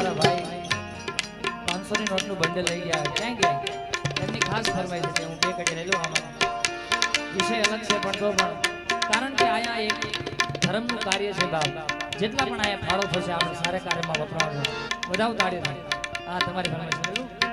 મારા ભાઈ 500 ની નોટનું બંડલ લઈ ગયા ક્યાં ગયા એમની ખાસ ફરમાઈશ છે હું બે કટી લઈ લઉં આમાં વિષય અલગ છે પણ તો પણ કારણ કે આયા એક ધર્મનું કાર્ય છે બાપ જેટલા પણ આયા ફાળો થશે આપણે સારા કાર્યમાં વપરાવાનું બધા તાળીઓ હા તમારી ફરમાઈશ